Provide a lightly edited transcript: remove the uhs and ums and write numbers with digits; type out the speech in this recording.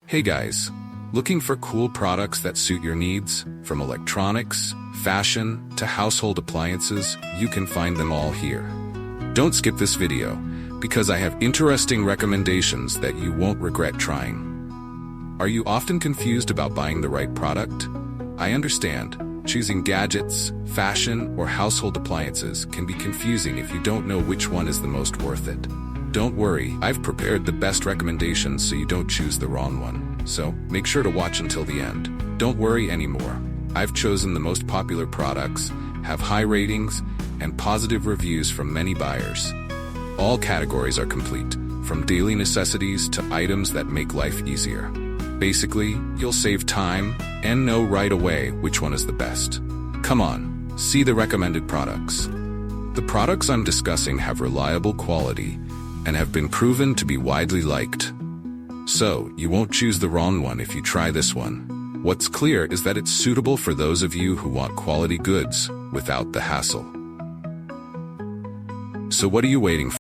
Hey guys, looking for cool products that suit your needs? From electronics, fashion, to household appliances, you can find them all here. Don't skip this video, because I have interesting recommendations that you won't regret trying. Are you often confused about buying the right product? I understand. Choosing gadgets, fashion, or household appliances can be confusing if you don't know which one is the most worth it. Don't worry, I've prepared the best recommendations so you don't choose the wrong one. So, make sure to watch until the end. Don't worry anymore. I've chosen the most popular products, have high ratings, and positive reviews from many buyers. All categories are complete, from daily necessities to items that make life easier. Basically, you'll save time and know right away which one is the best. Come on, see the recommended products. The products I'm discussing have reliable quality and have been proven to be widely liked. So, you won't choose the wrong one if you try this one. What's clear is that it's suitable for those of you who want quality goods without the hassle. So what are you waiting for?